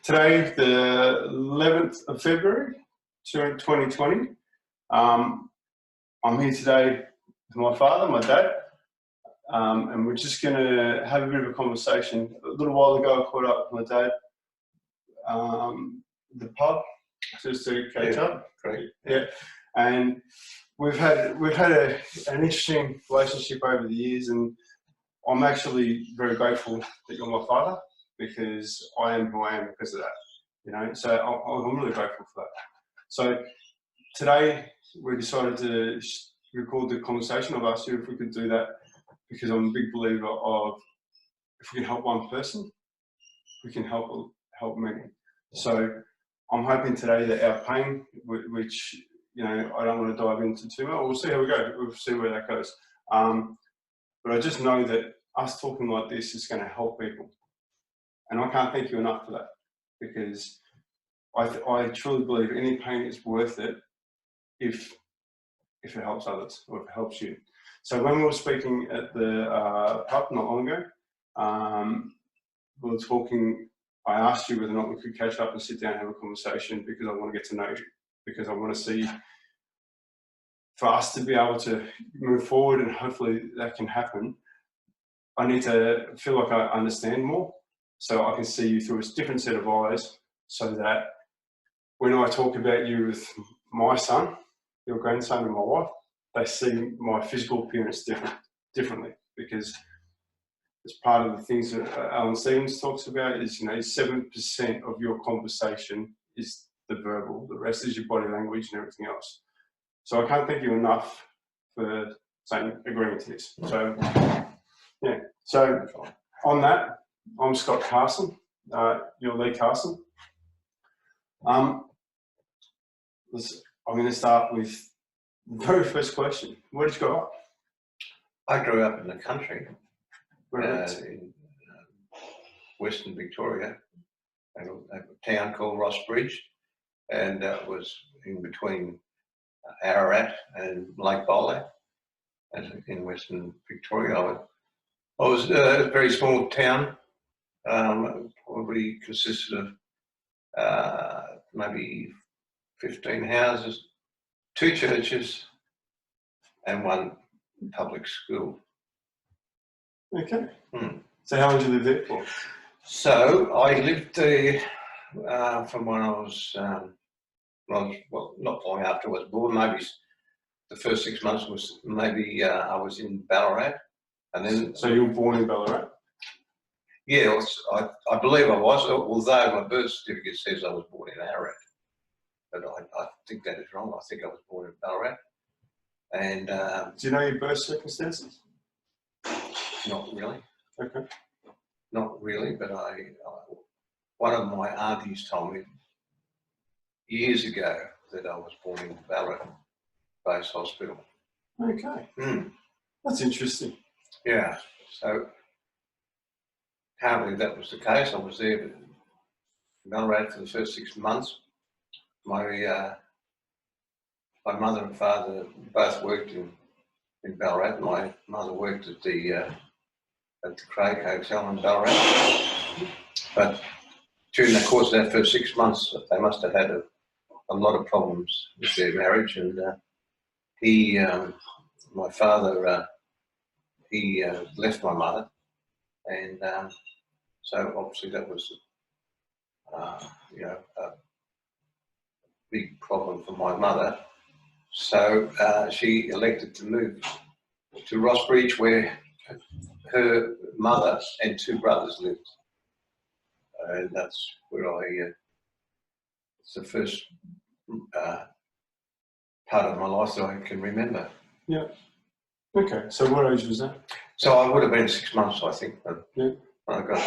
Today, the 11th of February, 2020. I'm here today with my father, my dad, and we're just going to have a bit of a conversation. A little while ago, I caught up with my dad, the pub, just to catch up. Great. Yeah, and we've had an interesting relationship over the years, and I'm actually very grateful that you're my father, because I am who I am because of that, you know. So I'm really grateful for that. So today we decided to record the conversation. I've asked you if we could do that because I'm a big believer of if we can help one person, we can help many. So I'm hoping today that our pain, which, you know, I don't want to dive into too much. We'll see how we go. We'll see where that goes. But I just know that us talking like this is going to help people. And I can't thank you enough for that, because I truly believe any pain is worth it if it helps others, or if it helps you. So when we were speaking at the pub not long ago, we were talking. I asked you whether or not we could catch up and sit down and have a conversation, because I want to get to know you, because I want to see, for us to be able to move forward, and hopefully that can happen, I need to feel like I understand more, so I can see you through a different set of eyes, so that when I talk about you with my son, your grandson, and my wife, they see my physical appearance differently, because it's part of the things that Alan Stevens talks about is, you know, 7% of your conversation is the verbal, the rest is your body language and everything else. So I can't thank you enough for agreeing to this. So, yeah. So on that, I'm Scott Carson, you're Lee Carson. I'm going to start with the very first question. Where did you grow up? I grew up in the country, Where in Western Victoria, in a town called Ross Bridge, and it was in between Ararat and Lake Bolac, and in Western Victoria. I was a very small town, probably consisted of maybe 15 houses, 2 churches, and 1 public school. Okay. So how long did you live there for? So I lived there from when I was, well, not long after I was born. Maybe the first 6 months was maybe I was in Ballarat, and then. So you were born in Ballarat? Yeah, I believe I was, although my birth certificate says I was born in Ararat, but I think that is wrong. I think I was born in Ballarat. And do you know your birth circumstances? Not really. Okay. Not really, but one of my aunties told me years ago that I was born in Ballarat Base Hospital. Okay. That's interesting. Yeah. So apparently that was the case. I was there in Ballarat for the first 6 months. My mother and father both worked in Ballarat. My mother worked at the Craig Hotel in Ballarat. But during the course of that first 6 months, they must have had a lot of problems with their marriage. And my father, he left my mother. And so obviously that was, you know, a big problem for my mother. So she elected to move to Ross Bridge, where her mother and 2 brothers lived. And that's where it's the first part of my life that I can remember. Yeah. Okay. So what age was that? So I would have been 6 months, I think, when Yeah. I got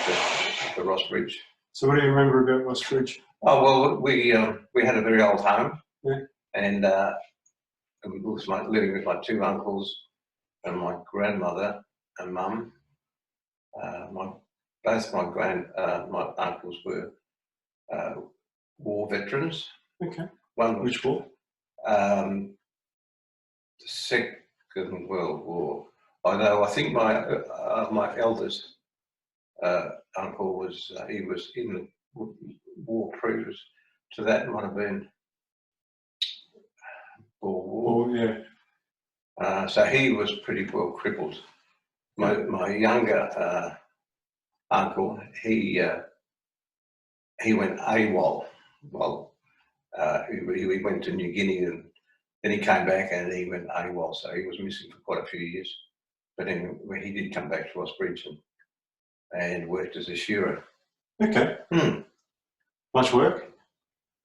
to Ross Bridge. So what do you remember about Ross Bridge? Oh, well, we had a very old home. Yeah. And was living with my 2 uncles and my grandmother and mum. Both my uncles were war veterans. Okay. One was which war? The Second World War. Although I think my eldest uncle was war previous to that might have been Boer War. Oh, yeah. So he was pretty well crippled. My younger uncle, he went AWOL. Well, he went to New Guinea and then he came back and he went AWOL. So he was missing for quite a few years. But anyway, he did come back to Rossbridge and worked as a shearer. Okay. Much work?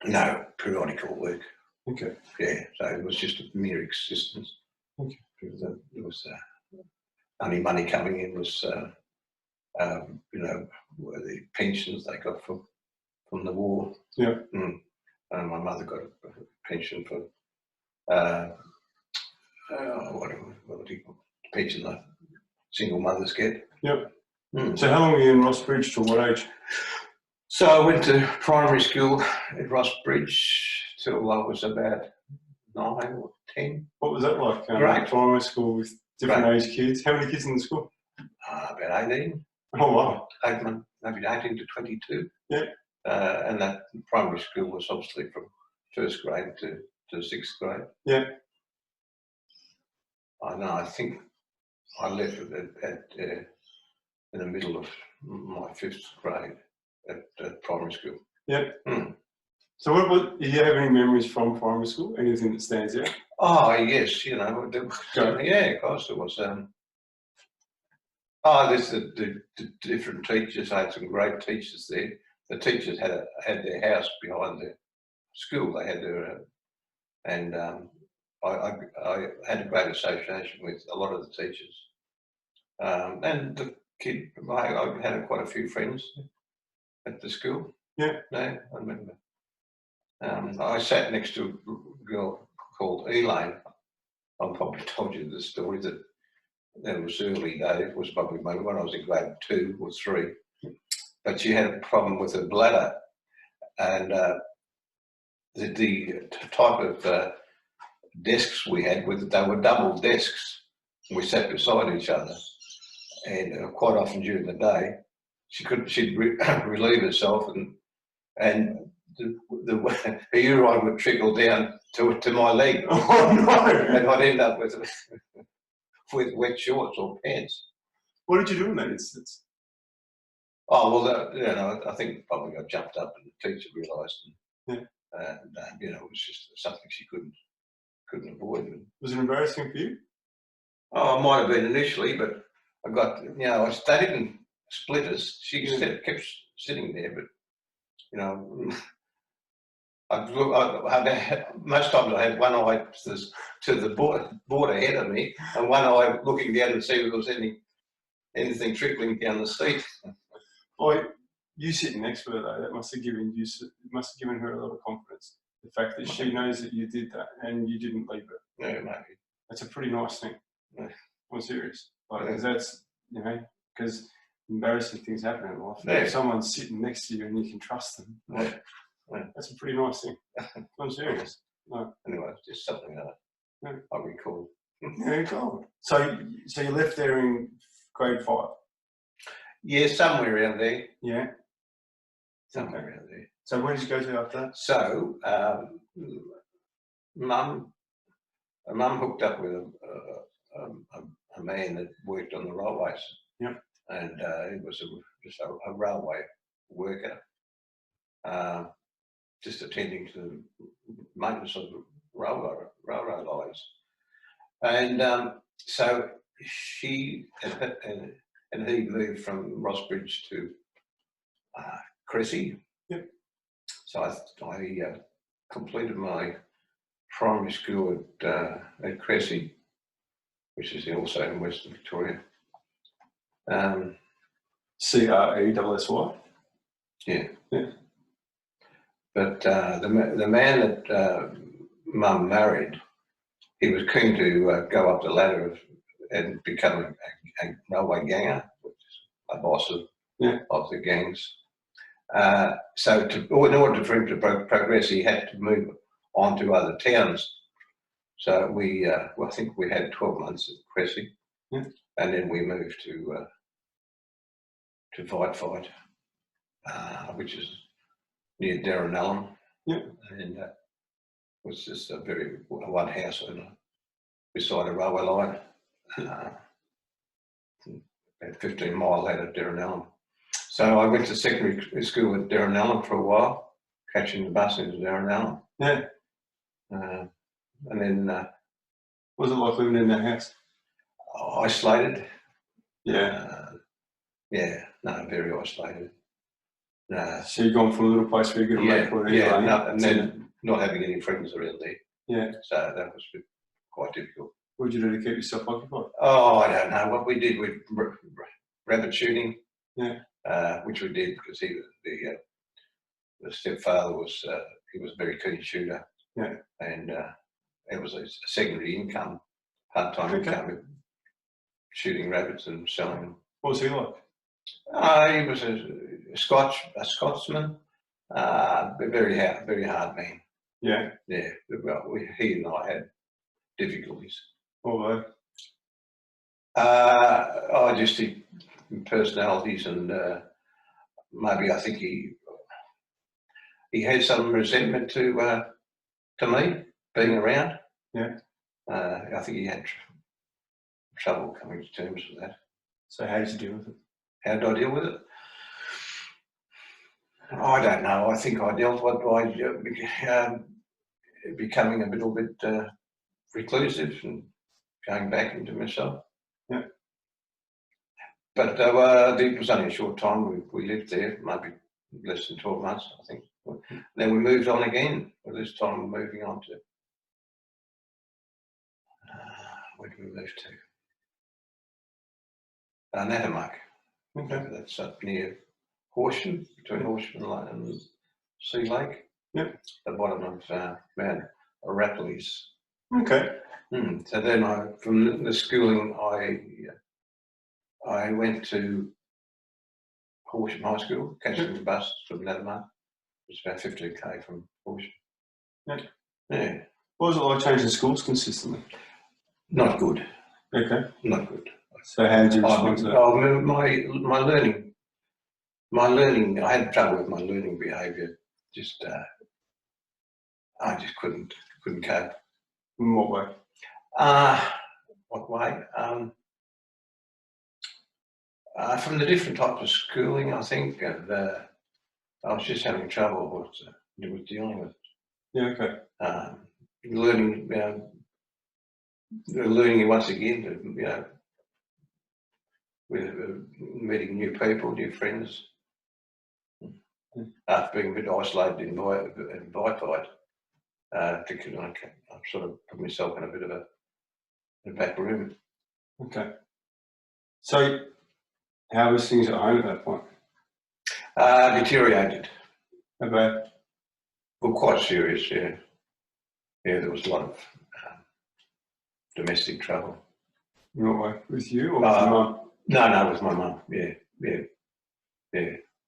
No, periodical work. Okay. Yeah, so it was just a mere existence. Okay. It was only money coming in was, the pensions they got from the war. Yeah. And my mother got a pension for, what do you call it? Pension that single mothers get. Yep. So how long were you in Rossbridge, to what age? So I went to primary school at Rossbridge till I was about 9 or 10. What was that like? Great. Primary school with different age kids. How many kids in the school? About 18. Oh, wow. Maybe 18 to 22. Yeah. And that primary school was obviously from first grade to sixth grade. Yeah. I think I left in the middle of my fifth grade at primary school. Yeah. So do you have any memories from primary school? Anything that stands out? Oh, yes, yeah, of course there was. There's the different teachers. I had some great teachers there. The teachers had their house behind the school. They had their, and I had a great association with a lot of the teachers. And the kid, I had quite a few friends at the school. Yeah. No, I remember. I sat next to a girl called Elaine. I probably told you the story that was early days. It was probably when I was in grade 2 or 3. But she had a problem with her bladder, and the type of desks we had, they were double desks. We sat beside each other, and quite often during the day, she'd relieve herself, and the urine would trickle down to my leg. Oh no! And I'd end up with wet shorts or pants. What did you do in that instance? Oh well, I think probably I jumped up and the teacher realised, and it was just something she couldn't avoid. Was it embarrassing for you? Oh, it might have been initially, but I got they didn't split us. She kept sitting there, but most times I had one eye to the board ahead of me, and one eye looking down to see if there was anything trickling down the seat. Oh, you sitting next to her though, that must have given her a lot of confidence. The fact that she knows that you did that and you didn't leave her. Yeah, maybe. That's a pretty nice thing. Yeah. I'm serious. Because that's, because embarrassing things happen in life. Yeah. If someone's sitting next to you and you can trust them, that's a pretty nice thing. I'm serious. No. Anyway, it's just something that I recall. Yeah, cool. So you left there in grade 5? Yeah, somewhere around there. Yeah. Somewhere around there. So where did you go to after that? So, Mum hooked up with a man that worked on the railways. Yep. And he was just a railway worker, just attending to the maintenance of the railroad lines. And so she and he moved from Rossbridge to Cressy. Yep. So I completed my primary school at Cressy, which is also in Western Victoria. CRESSY? Yeah. Yeah. But the man that Mum married, he was keen to go up the ladder and become a railway ganger, which is a boss of the gangs. So in order for him to progress, he had to move on to other towns. So I think we had 12 months at Cressy, and then we moved to Fight, which is near Darrenallum. Yeah. And it was just a one house beside a railway line, about 15 miles out of Darrenallum. So I went to secondary school at Darrenallum for a while, catching the bus into Darrenallum. Yeah. And then What was it like living in that house? isolated. Yeah. Yeah, no, very isolated. So you've gone from a little place where you get a mate and then not having any friends around there. Yeah. So that was quite difficult. What did you do to keep yourself occupied? Oh, I don't know. What we did, we rabbit shooting. Yeah. Which we did because the stepfather was he was a very keen shooter. Yeah. And it was a secondary income, part-time income, shooting rabbits and selling them. What was he like? He was a Scotsman, but very hard man. Yeah. Yeah. Well, he and I had difficulties. Although. Just the personalities and maybe I think he had some resentment to me being around. Yeah. I think he had trouble coming to terms with that. So how did you deal with it? How did I deal with it? I don't know. I think I dealt with it by becoming a little bit reclusive and going back into myself. Yeah. But it was only a short time we lived there, maybe less than 12 months, I think. Then we moved on again. Well, this time we're moving on to where did we move to? Natamuck. Okay. That's up near Horsham, between Horsham and Sea Lake. Yep. The bottom of Mount Arapiles. Okay. So then from the schooling, I went to Horsham High School, catching the bus from Natamuck. It's about 15k from Horsham. Yeah. Yeah. What was it like changing schools consistently? Not good. Okay. Not good. So how did you respond to that? My learning, I had trouble with my learning behaviour. Just, I just couldn't cope. In what way? What way? From the different types of schooling, I think, and I was just having trouble with dealing with it. Yeah, okay. Learning once again, with meeting new people, new friends. After being a bit isolated in Bified, I sort of put myself in a bit of a back room. Okay. So how was things at home at that point? Deteriorated. Okay. Well, quite serious, yeah. Yeah, there was a lot of domestic trouble. In what way? With you or with your mum? No, with my mum, yeah.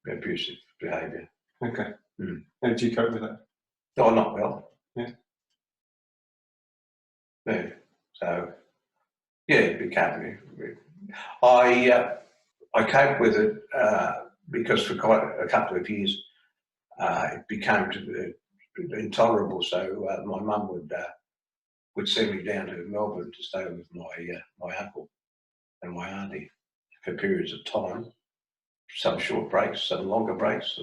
Abusive behaviour. Okay. How did you cope with that? Oh, not well. Yeah. Yeah. So, yeah, it became. I coped with it because for quite a couple of years it became intolerable. So my mum would send me down to Melbourne to stay with my uncle and my auntie for periods of time. Some short breaks, some longer breaks.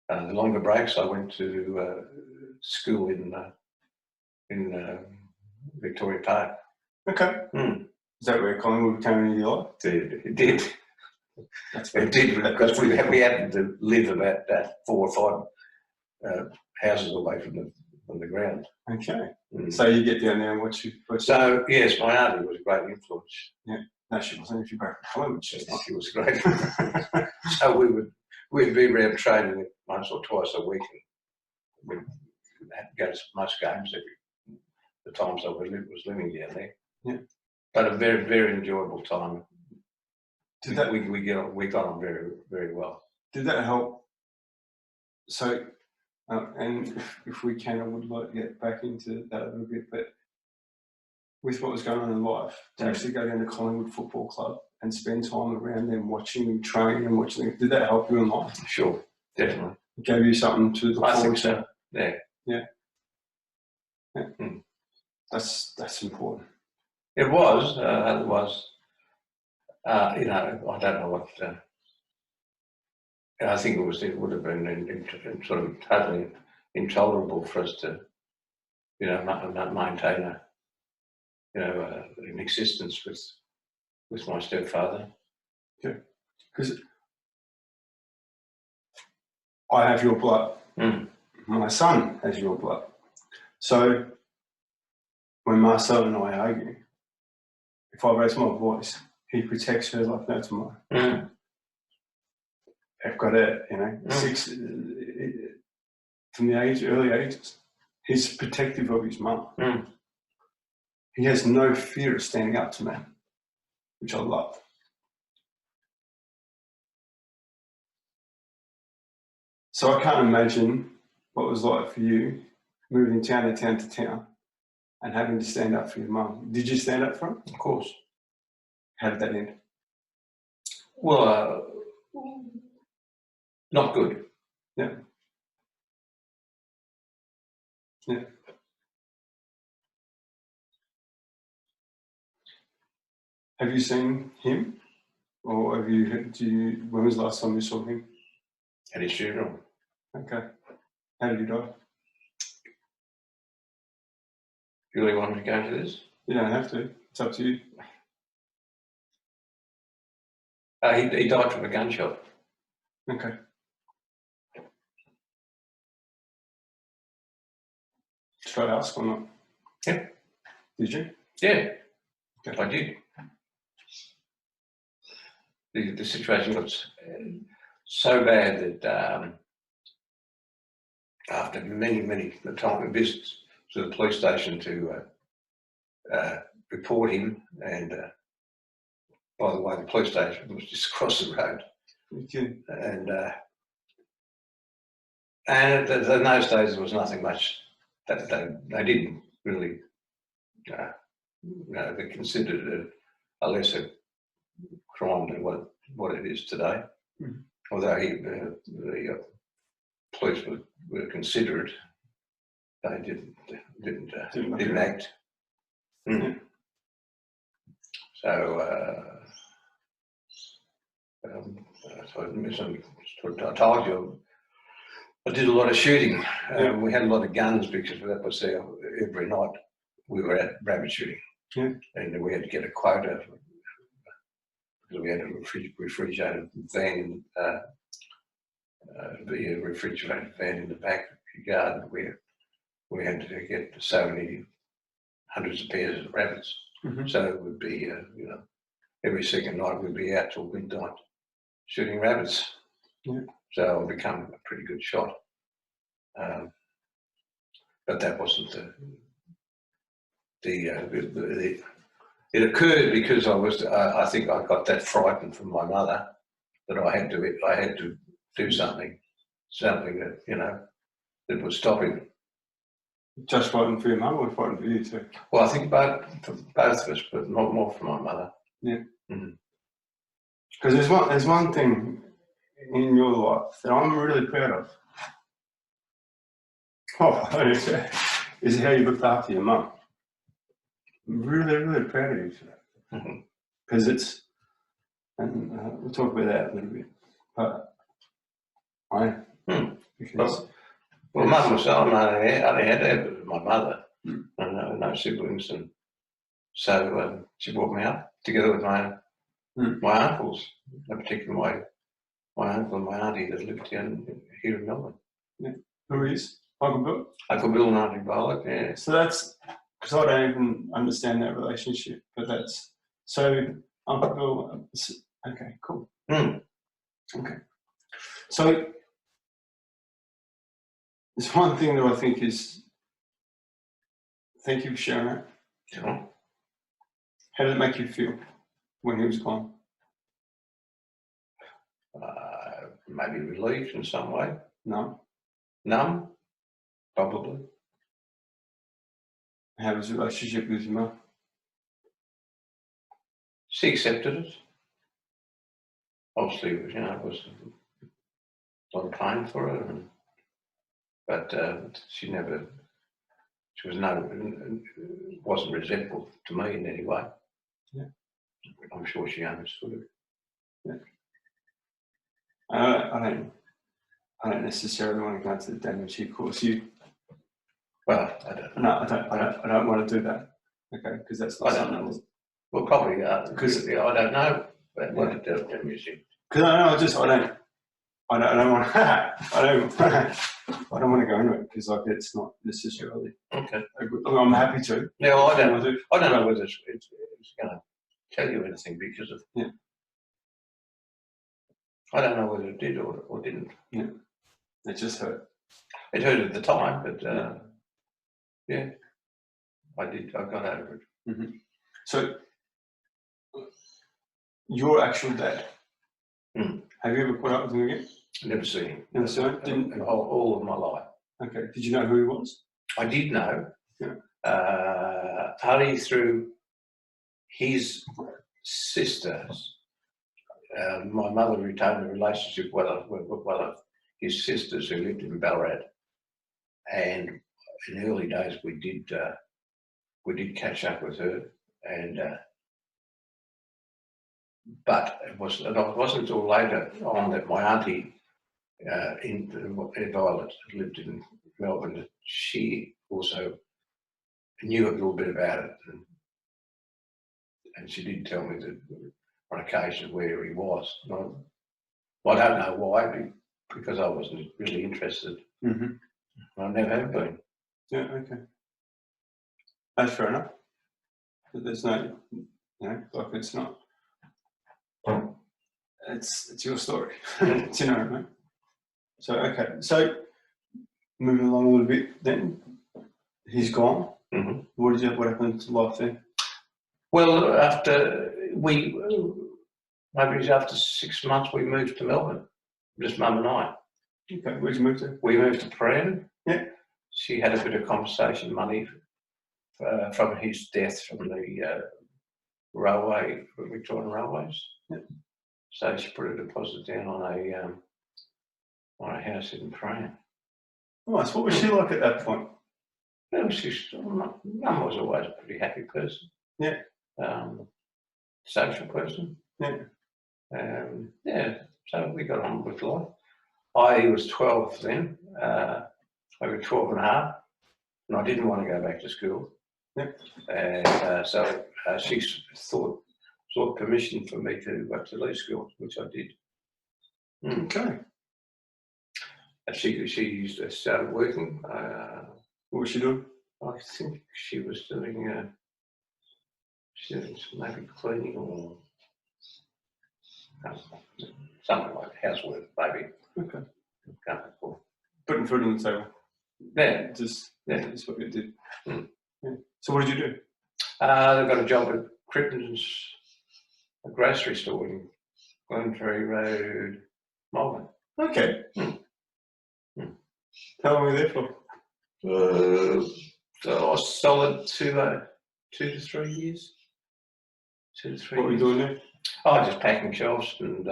The longer breaks, I went to school in Victoria Park. Okay. Is that where Collingwood came into your life? It did. It did, because we happened to live about 4 or 5 houses away from the ground. Okay. So you get down there and watch. So yes, my auntie was a great influence. Yeah. No, she wasn't. If you back to Collingwood, she was great. So we'd be around training once or twice a week, and we'd go to most games the times I was living down there. Yeah. But a very, very enjoyable time. Did that we got on very, very well. Did that help? So, and if we can, I would like to get back into that a little bit, but with what was going on in life, to actually go down to Collingwood Football Club and spend time around them, watching them train and watching them, did that help you in life? Sure, definitely. It gave you something to look I forward think so. to. Yeah. Yeah. Mm. That's important. It was. It was. I don't know what. I think it would have been sort of totally intolerable for us to, maintain an existence with my stepfather. Yeah. Because I have your blood. Mm. My son has your blood. So when Marcel and I argue, if I raise my voice, he protects her like no tomorrow. Mm. I've got it, from the early ages. He's protective of his mum. Mm. He has no fear of standing up to me, which I love. So I can't imagine what it was like for you moving town to town to town and having to stand up for your mum. Did you stand up for her? Of course. How did that end? Well, not good. Yeah. Yeah. Have you seen him? Or when was the last time you saw him? At his funeral. Okay. How did he die? You really want me to go into this? You don't have to. It's up to you. He died from a gunshot. Okay. Try to ask or not? Yeah. Did you? Yeah. Okay. I did. The situation got so bad that after many visits to the police station to report him, and by the way, the police station was just across the road. Okay. And in those days there was nothing much that they didn't really, they considered it a lesser crime than what it is today. Mm-hmm. Although the police were considerate, they didn't act. Mm. Yeah. So, I told you I did a lot of shooting. Yeah. We had a lot of guns because that was every night we were at rabbit shooting. Yeah. And we had to get a quota because we had a refrigerated van, in the back garden. We had to get so many hundreds of pairs of rabbits. Mm-hmm. So it would be, every second night we'd be out till midnight shooting rabbits. Yeah. So I've become a pretty good shot. But that wasn't it occurred because I think I got that frightened from my mother that I had to do something that, that would stop him. Just fighting for your mum or fighting for you too? Well, I think both of us, but not more for my mother. Yeah. Mm. Because there's one thing in your life that I'm really proud of. Is how you looked after your mum. I'm really, really proud of you for that. Because it's, and we'll talk about that a little bit. But because well, mum was I only had my mother, and no siblings, and so she brought me up together with my uncles, in particular my uncle and my auntie that lived here in Melbourne. Yeah. Who is Uncle Bill? Uncle Bill and Auntie Violet, yeah. So that's because I don't even understand that relationship, but that's so Uncle Bill. Okay, cool. Mm. Okay, so there's one thing that I think is. Thank you for sharing that. Sure. How did it make you feel when he was gone? Maybe relief in some way. No. Numb, probably. How was the relationship with your mum? She accepted it. Obviously, it was lot of pain for her, but she wasn't resentful to me in any way. Yeah. I'm sure she understood it. Yeah. I don't necessarily want to go into the damage she caused you. Well, I don't know. No, I don't want to do that. Okay, because that's not something. Well, probably because I don't know what it does damage you. Because I don't want. I don't want to go into it because like it's not necessarily. Okay. I'm happy to. Yeah, well, I don't know whether it's going to tell you anything because of. Yeah. I don't know whether it did or didn't. Yeah. It just hurt. It hurt at the time, but yeah, I got over it. Mm-hmm. So, your actual dad. Have you ever caught up with him again? Never seen him. Never seen him? In all of my life. Okay. Did you know who he was? I did know. Yeah. Only through his sisters. My mother retained a relationship with one of his sisters who lived in Ballarat, and in the early days we did catch up with her, and but it wasn't until later on that my auntie in Violet lived in Melbourne, that she also knew a little bit about it, and she did tell me that on occasion where he was. I don't know why, because I wasn't really interested. Mm-hmm. I never have been. Yeah. Okay. That's fair enough. But there's no, like it's not. It's your story. Do you know, right? So okay. So moving along a little bit, then he's gone. Mm-hmm. What happened to life then? Well, after maybe after 6 months, we moved to Melbourne, just Mum and I. Okay, where'd you move to? We moved to Prahran. Yeah. She had a bit of compensation money from his death from the railway, Victorian Railways. Yeah. So she put a deposit down on a house in Prahran. Nice. What was she like at that point? Mum was always a pretty happy person. Yeah. Social person. Yeah. So we got on with life. I was 12 then, maybe 12 and a half, and I didn't want to go back to school. Yep. And so she sought permission for me to leave school, which I did. Okay. And she started working. What was she doing? I think she was doing maybe cleaning or something like housework, maybe. Okay. Can't recall. Putting food on the table. Yeah. That's what you did. Mm. Yeah. So what did you do? They got a job at Crittenden's, a grocery store in Glenferrie Road, Melbourne. Okay. How long were you there for? So I was solid 2 to 3 years. 2 to 3 What were you doing there? Oh, just packing shelves and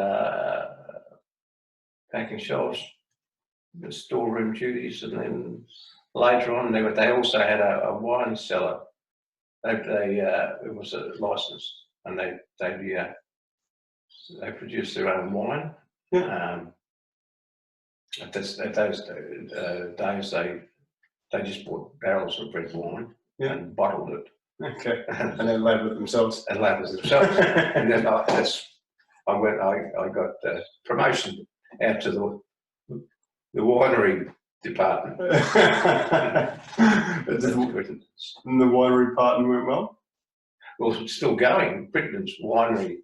the storeroom duties, and then later on they also had a wine cellar. It was a license, and they produced their own wine. Yeah. At those days, they just bought barrels of red wine and bottled it. Okay. And then labelled it themselves. And labelled it themselves. And then I got promotion out to the winery department. And the winery department went well? Well, it's still going. Crittenden's winery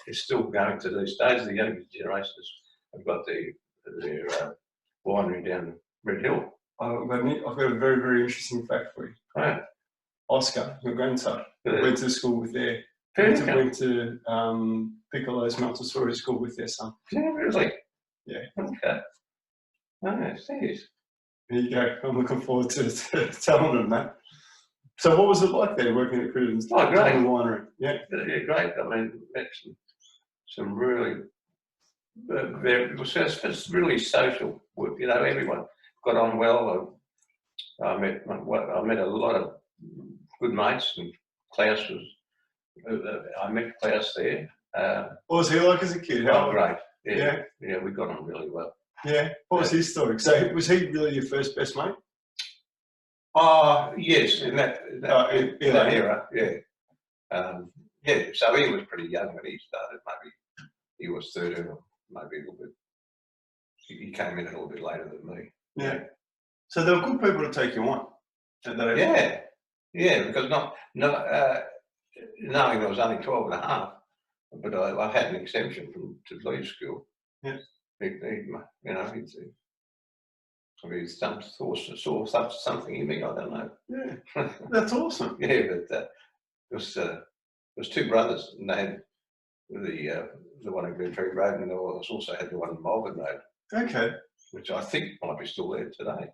is still going to these days. The younger generations have got their winery down Red Hill. I've got a very, very interesting fact for you. Oh. Oscar, your grandson, went to school with their went to Piccolo's Montessori school with their son. Yeah, really? Yeah. Okay. Oh, serious. There you go. I'm looking forward to telling them that. So what was it like there working at Crittenden's? Oh, great. Winery. Yeah. Yeah, great. I mean, met some really it's really social. You know, everyone got on well. I met a lot of good mates, and Klaus was. I met Klaus there. What was he like as a kid? Oh, great. Yeah, we got on really well. Yeah. What was his story? So was he really your first best mate? Oh, yes, in that era, yeah. Yeah, so he was pretty young when he started. Maybe he was 13 or maybe a little bit. He came in a little bit later than me. Yeah. So there were good people to take you on. Yeah, because knowing I was only 12 and a half, but I had an exemption to leave school. Yeah. He's saw something in me, I don't know. Yeah, that's awesome. Yeah, but there was two brothers, and they had the one in Glentree Road, and they also had the one in Malvern Road. Okay. Which I think might be still there today.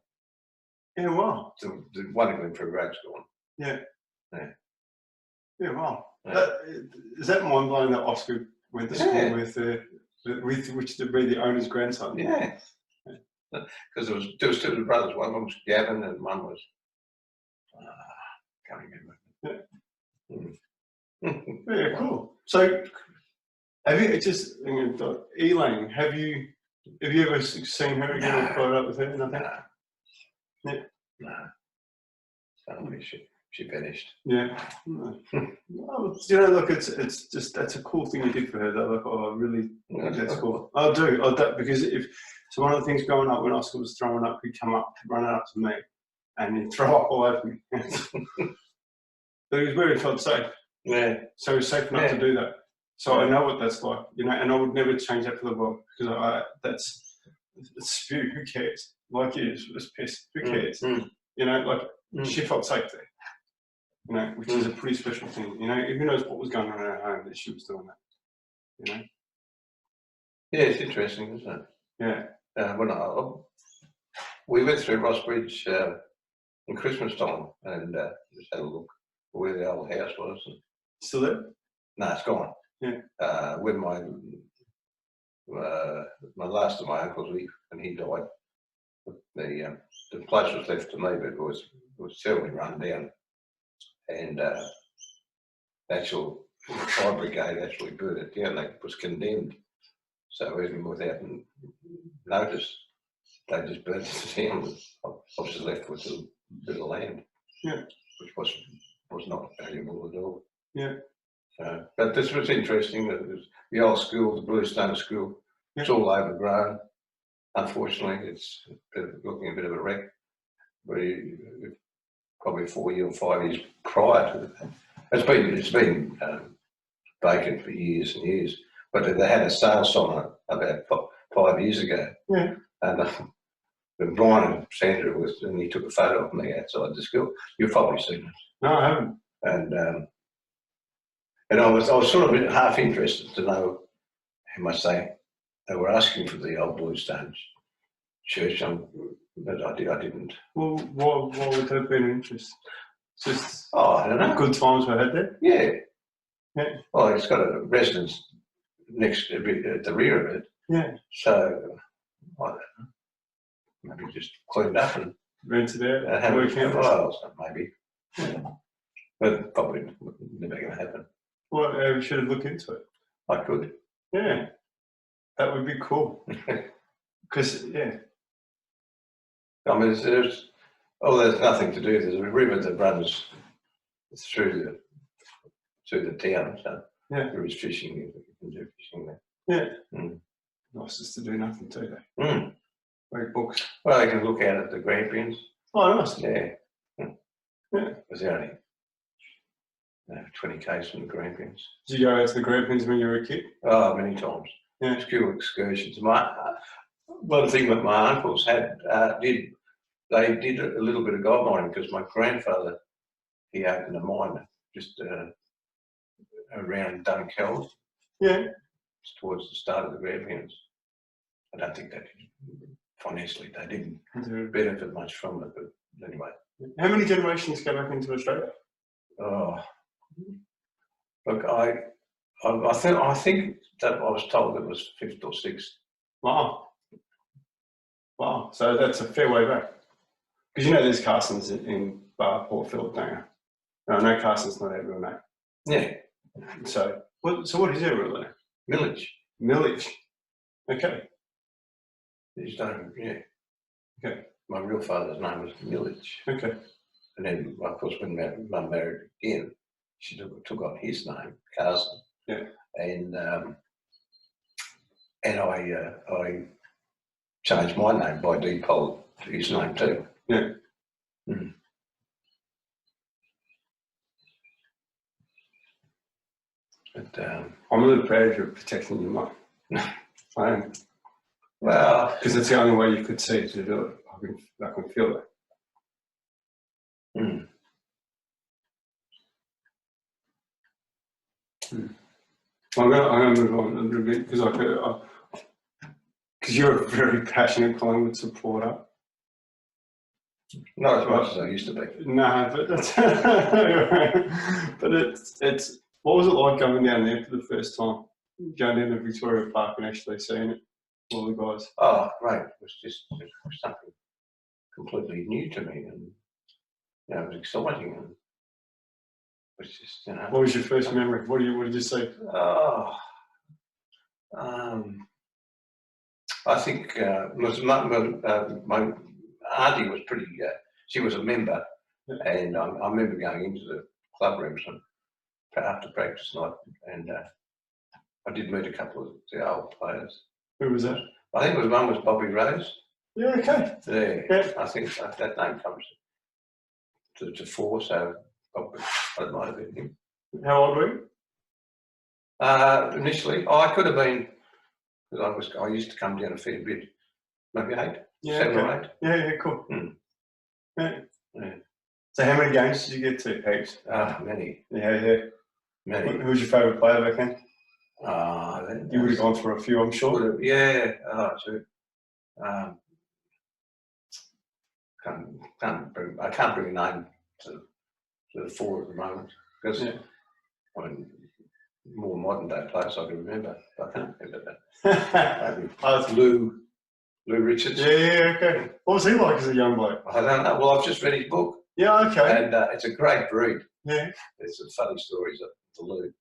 Yeah, wow. The one in Glentree Road's gone. Yeah. Yeah. Yeah, wow. Yeah. Is that mind blowing that Oscar went to school with which to be the owner's grandson? Yeah. Because there was two of the brothers. One was Gavin, and one was can't remember. Yeah. Yeah, cool. So, have you Elaine? Have you ever seen her again or followed up with her? Nothing. No. Yeah. No. She vanished. Yeah. No. Well, you know, look, it's just that's a cool thing you did for her. Though, like, oh, really, that's cool. I'll do because so one of the things growing up when Oscar was throwing up, he'd come up, running up to me, and he'd throw up all over me. But he was where he felt safe. Yeah. So he was safe enough to do that. So I know what that's like, you know, and I would never change that for the world because that's spew. Who cares? Like it is, it's piss. Who cares? You know, like she felt safe there. You know, which is a pretty special thing. You know, who knows what was going on in her home that she was doing that. You know. Yeah, it's interesting, isn't it? Yeah. We went through Ross Bridge in Christmas time and just had a look where the old house was. Still there? No, it's gone. Yeah. When my last of my uncles, when he died, the place was left to me, but it was terribly run down, and the actual fire brigade actually burnt it down. It was condemned, so even without notice, they just burnt it down. I was just left with a bit of land, which was not valuable at all. Yeah. But this was interesting. That it was the old school, the Bluestone School. It's all overgrown. Unfortunately, it's looking a bit of a wreck. But probably 4 years or 5 years prior to that, it's been vacant for years and years. But they had a sale sign about 5 years ago. Yeah. And Brian and Sandra and he took a photo of me outside the school. You've probably seen it. No, I haven't. And I was sort of half interested to know, I must say, they were asking for the old Bluestone church, but I didn't. Well, why would that have been an interest? Just I don't know. Good times we had there. Yeah. Well, it's got a residence next at the rear of it. Yeah. So I don't know. Maybe just cleaned up and rented out. And have maybe. Yeah. But probably never going to happen. Well, we should have looked into it. I could. Yeah. That would be cool. Because, I mean, there's nothing to do. There's a river that runs through the town, so there is fishing. You can do fishing there. Yeah. Nice just to do nothing, too, though. Read books. Well, you can look out at the grandparents. Oh, nice. Yeah. Was there only 20 k's from the grandparents. Did you go out to the grandparents when you were a kid? Oh, many times. Yeah. School excursions. One thing that my uncles they did a little bit of gold mining because my grandfather, he opened a mine just around Dunkeld. Yeah. Towards the start of the grandparents. I don't think financially they didn't benefit much from it, but anyway. How many generations go back into Australia? Oh, look, I think that I was told it was 5th or 6th. Wow. Wow. So that's a fair way back. Because there's Carson's in Portfield, don't you? No, I know Carson's not our real name. Yeah. So what is their real name? Millage. Millage. Okay. His name, yeah. Okay. My real father's name was Millage. Okay. And then, of course, when Mum married again, she took on his name, Carson. Yeah. And I changed my name by default to his name too. Yeah. Mm. But I'm really proud of you protecting your mum. I am. Well, because it's the only way you could see to do it. I can feel that. Mm. I'm going to move on a little bit because you're a very passionate Collingwood supporter. Not as much as I used to be. No, but that's but it's what was it like going down there for the first time, going down to Victoria Park and actually seeing it, all the guys? Oh, great! It was something completely new to me, and it was exciting, and it was just What was your first memory? What did you see? Oh, I think my auntie was pretty. She was a member, and I remember going into the club rooms and after practice night, and I did meet a couple of the old players. Who was that? I think one was Bobby Rose. Yeah, okay. Yeah. I think that name comes to fore, so probably it might have been him. How old were you? Initially, I could have been, because I used to come down a fair bit, maybe 8, 7 or 8. Yeah, cool. Mm. Yeah. Yeah. So how many games did you get to, Heaps? Many. Yeah. Many. Who was your favourite player back then? You would have gone for a few, I'm sure. Yeah, too. I can't bring a name to the fore at the moment because I mean, more modern day players I can remember. I can't remember that. Lou Richards. Yeah, okay. What was he like as a young bloke? I don't know. Well, I've just read his book. Yeah, okay. And it's a great read. Yeah. There's some funny stories of Louis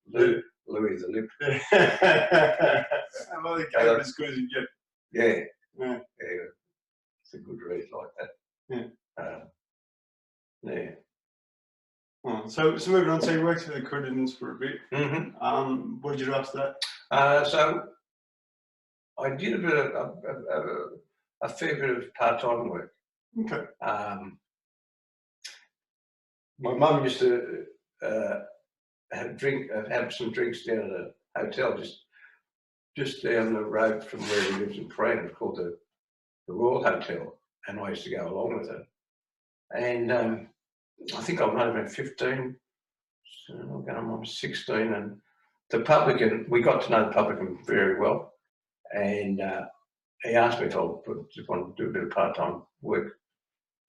the Lip. Yeah. I love the game as good as you get. Yeah. It's a good read like that. Yeah. Oh, so moving on, so you worked for the Creditors for a bit. Mm-hmm. What did you do after that? So I did a bit of a fair bit of part-time work. Okay. My mum used to have some drinks down at a hotel just down the road from where we lived in Carson, called the Royal Hotel, and I used to go along with her. And I think I might have been 15, so I'm 16, and the publican, we got to know the publican very well, and he asked me if I just wanted to do a bit of part-time work.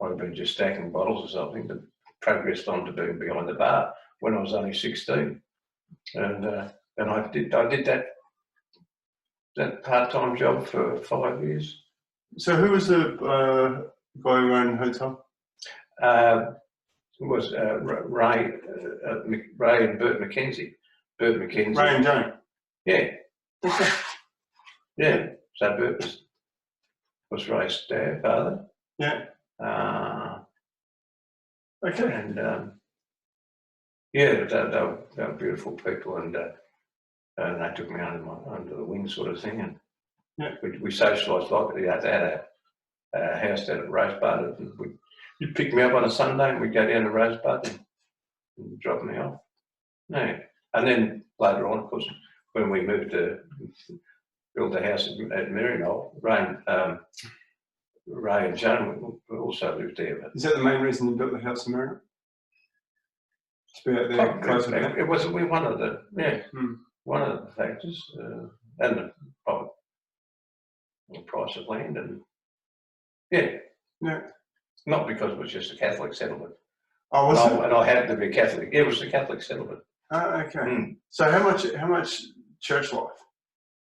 I'd been just stacking bottles or something, but progressed on to being behind the bar when I was only 16, and I did that part-time job for 5 years. So who was the guy who ran the hotel? It was Ray and Bert McKenzie. Ray and Joan. Yeah. Yeah. So Bert was Ray's father. Yeah. Okay. And they were beautiful people, and they took me under the wing, sort of thing, and we socialised like it. They had a house down at Rosebud, and you'd pick me up on a Sunday, and we'd go down to Rosebud and drop me off. Yeah. And then later on, of course, when we moved to build a house at Maryknoll, Ray and Joan also lived there. But is that the main reason you built the house in Maryknoll? To be out there closer to that? It was one of the one of the factors, and the price of land, and not because it was just a Catholic settlement. Oh, was it? And I happened to be a Catholic. Yeah, it was a Catholic settlement. Okay. Mm. So how much church life?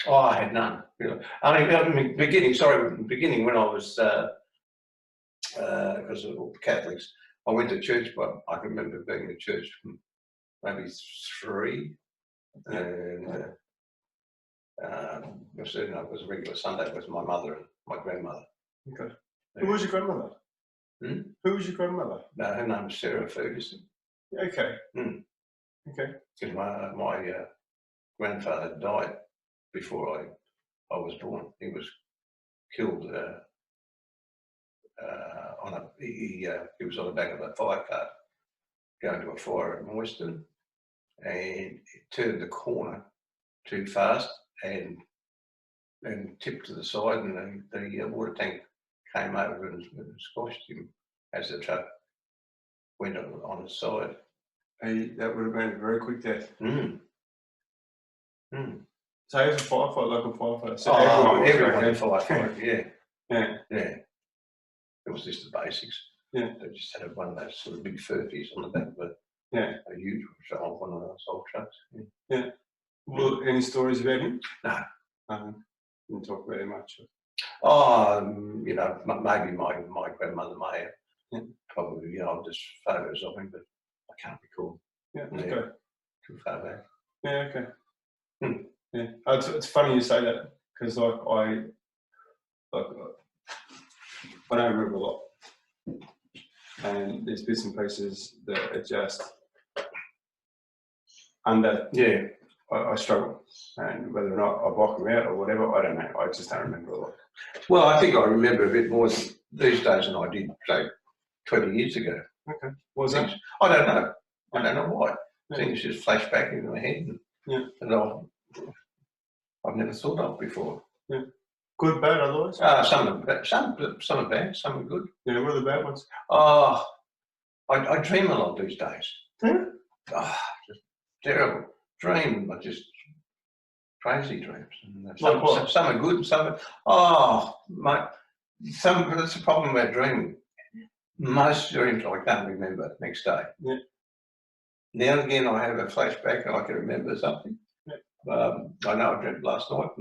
Oh, I had none. Really. I mean, beginning when I was because of all the Catholics, I went to church, but I can remember being in church from maybe 3, and I was a regular Sunday with my mother and my grandmother. Okay. Who was your grandmother? Hmm? Who was your grandmother? No, her name was Sarah Ferguson. Okay. Mm. Okay. Because my grandfather died before I was born. He was killed he was on the back of a fire cart going to a fire at Moyston, and he turned the corner too fast and tipped to the side, and the water tank came over and squashed him as the truck went on its side. That would have been a very quick death. Mm. Mm. So he was a firefighter, local firefighter. So everyone in firefighter, yeah. It was just the basics. Yeah. They just had one of those sort of big furfies on the back of a huge one of those old trucks. Yeah. Well, any stories about him? No. Didn't talk about him much. Maybe my grandmother may have. Yeah. Probably, just photos of him, but I can't recall. Yeah. Okay. Too far back. Yeah. Okay. Yeah. It's funny you say that because I don't remember a lot, and there's bits and pieces that are just under. Yeah. I struggle, and whether or not I block them out or whatever, I don't know. I just don't remember a lot. Well, I think I remember a bit more these days than I did, say, 20 years ago. Okay. What was that? I don't know. I don't know why. Yeah. Things just flash back into my head, and I've never thought of before. Yeah. Good, bad, otherwise? Some are bad, some are good. Yeah, what are the bad ones? Oh, I dream a lot these days. Just terrible dream, but just crazy dreams. And some are good, some are, that's the problem about dreaming. Most dreams I can't remember next day. Yeah. Now and again I have a flashback and I can remember something. Yeah. I know I dreamt last night,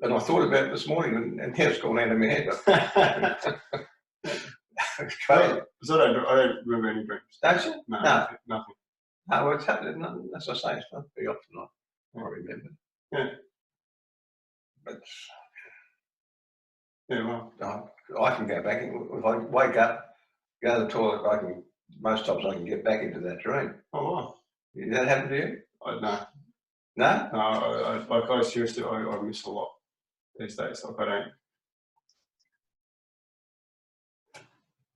and I thought about it this morning, and now it's gone out of my head. It's crazy. So I don't remember any dreams. Don't you? No. Nothing. No, well, it's happening. As I say, it's not very often I remember. Yeah. But well, I can go back. If I wake up, go to the toilet, most times I can get back into that dream. Oh, wow. Did that happen to you? No. No? No, I seriously, I miss a lot these days. I don't.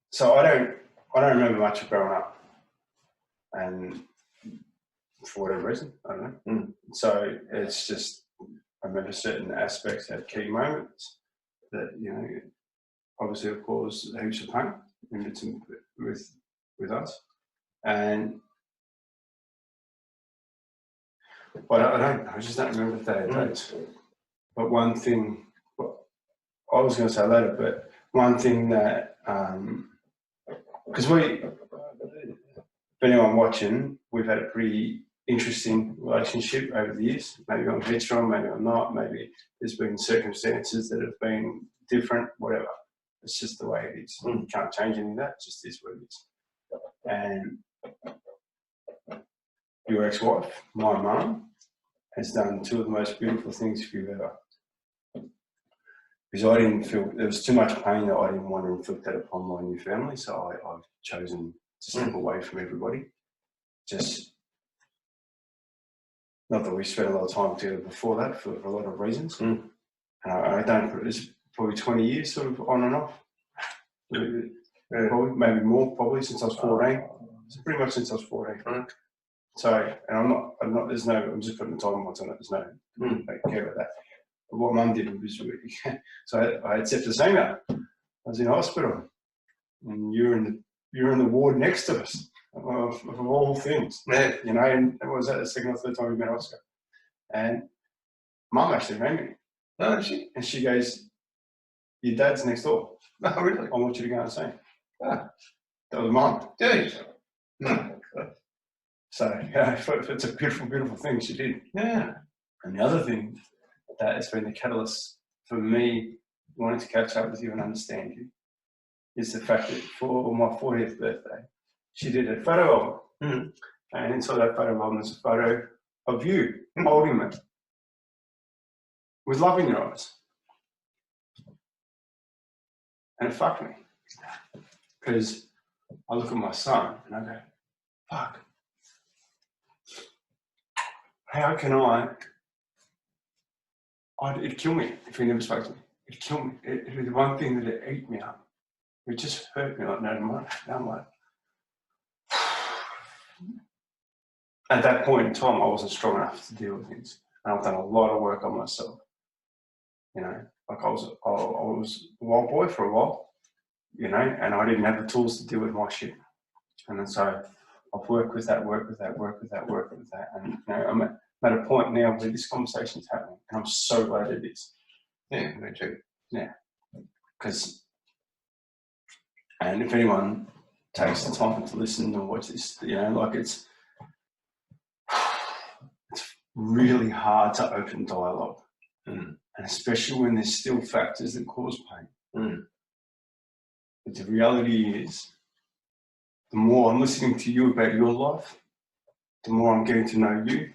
So I don't remember much of growing up, and for whatever reason, I don't know. Mm. So it's just I remember certain aspects had key moments that obviously have caused heaps of pain with us, and but I just don't remember the dates. But one thing, I was going to say later, but one thing that because for anyone watching, we've had a pretty interesting relationship over the years. Maybe I'm headstrong, maybe I'm not, maybe there's been circumstances that have been different, whatever. It's just the way it is. You can't change any of that, it just is what it is. And your ex-wife, my mum, has done two of the most beautiful things for you ever. Because I didn't feel, there was too much pain that I didn't want to inflict that upon my new family, so I've chosen to step away from everybody. Just, not that we spent a lot of time together before that for a lot of reasons. And I don't, it's probably 20 years sort of on and off. Probably, maybe more, probably since I was 14. So pretty much since I was 14. So, and I'm not, there's no, I'm just putting the time once on it, there's no, I don't care about that. But what Mum did was really, so I had septicemia. I was in hospital, and you're in the ward next to us, of all things. Yeah. And it was that the second or third time we met Oscar. And Mum actually rang me. Oh, she? And she goes, your dad's next door. Oh, really? I want you to go and see him. Ah. That was Mum. Jeez. So yeah, it's a beautiful, beautiful thing she did. Yeah. And the other thing that has been the catalyst for me wanting to catch up with you and understand you is the fact that for my 40th birthday, she did a photo album. Mm. And inside that photo album is a photo of you holding me with love in your eyes. And it fucked me. Because I look at my son and I go, fuck. How can it'd kill me if he never spoke to me. It'd kill me. It'd be the one thing that would eat me up. It would just hurt me like no tomorrow. Now I'm like, at that point in time, I wasn't strong enough to deal with things. And I've done a lot of work on myself. You know, like I was a wild boy for a while, you know, and I didn't have the tools to deal with my shit. And then so I've worked with that. And you know, I'm at a point now where this conversation is happening. And I'm so glad it is. Yeah, me too. Yeah. And if anyone takes the time to listen and watch this, you know, like it's really hard to open dialogue. Mm. And especially when there's still factors that cause pain. Mm. But the reality is, the more I'm listening to you about your life, the more I'm getting to know you,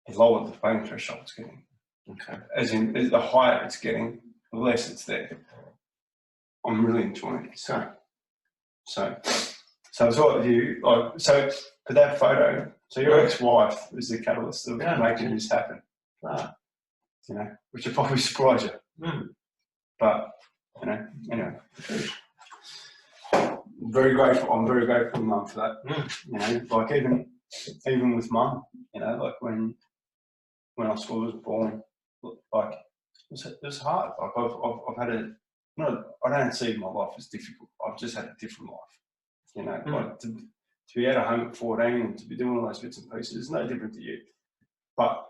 the lower the pain threshold's getting. Okay. As in, the higher it's getting, the less it's there. I'm really enjoying it. So it's all of you. Like, so for that photo, so your ex-wife was the catalyst of making this happen. You know, which will probably surprise you. Mm. But, you know, anyway. Very grateful. I'm very grateful to Mum for that. Mm. You know, like even with Mum, you know, like when I was born, like it was hard. Like I've had I don't see my life as difficult. I've just had a different life. You know, like to be out of home at 14 and to be doing all those bits and pieces is no different to you. But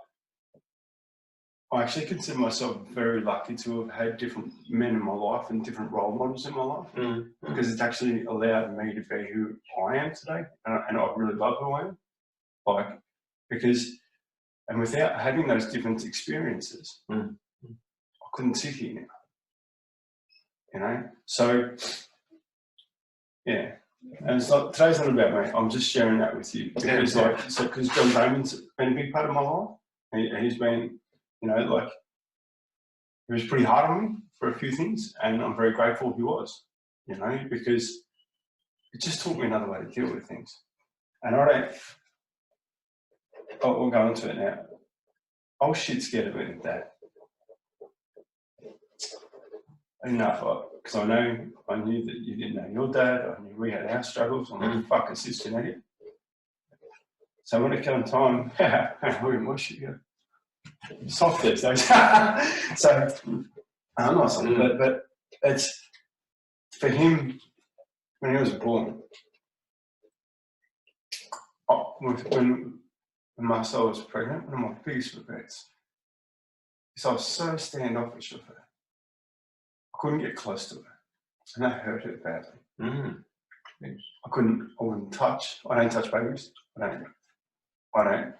I actually consider myself very lucky to have had different men in my life and different role models in my life because it's actually allowed me to be who I am today, and I really love who I am. Like, and without having those different experiences, I couldn't sit here now. You know, so yeah. And it's like, today's not about me. I'm just sharing that with you because, because John Damon's been a big part of my life. He's been, you know, like, he was pretty hard on me for a few things, and I'm very grateful he was, you know, because it just taught me another way to deal with things. And we'll go into it now. I was shit scared of being Dad. Enough, because I knew that you didn't know your dad. I knew we had our struggles. I'm like, fuck, is this genetic? So when it came time, where was she? Soft these days. So I'm not something, but it's for him when he was born. When Marcel was pregnant, one of my biggest regrets is I was so standoffish with her. I couldn't get close to her, and that hurt her badly. Yes. I wouldn't touch. I don't touch babies. I don't.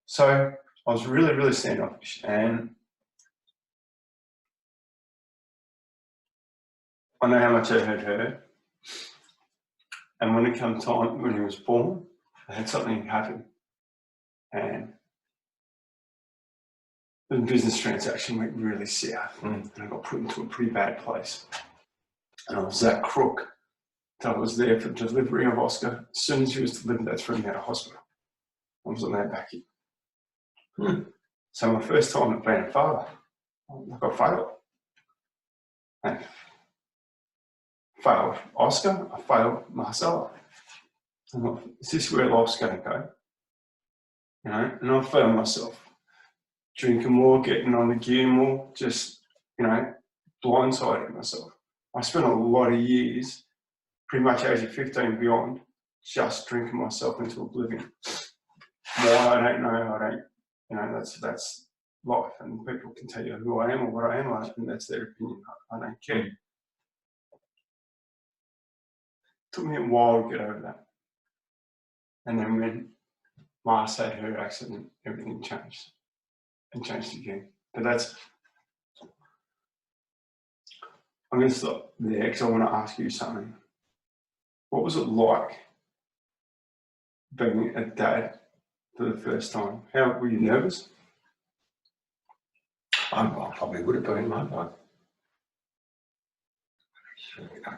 So I was really, really standoffish, and I know how much I hurt her. And when it came time, when he was born, I had something happen, and the business transaction went really south, and I got put into a pretty bad place. And I was that crook that I was there for the delivery of Oscar. As soon as he was delivered, they threw me out of hospital. I was on that back here. So my first time at being a father, I got failed. And failed Oscar, I failed Marcella. I'm like, is this where life's going to go? You know, and I found myself drinking more, getting on the gear more, just, you know, blindsiding myself. I spent a lot of years, pretty much age of 15 and beyond, just drinking myself into oblivion. Why, I don't know, you know, that's life, and people can tell you who I am or what I am, and that's their opinion. I don't care. Took me a while to get over that. And then when Mars had her accident, everything changed and changed again. But I'm going to stop there because I want to ask you something. What was it like being a dad for the first time? How were you nervous? I probably would have been, mate. I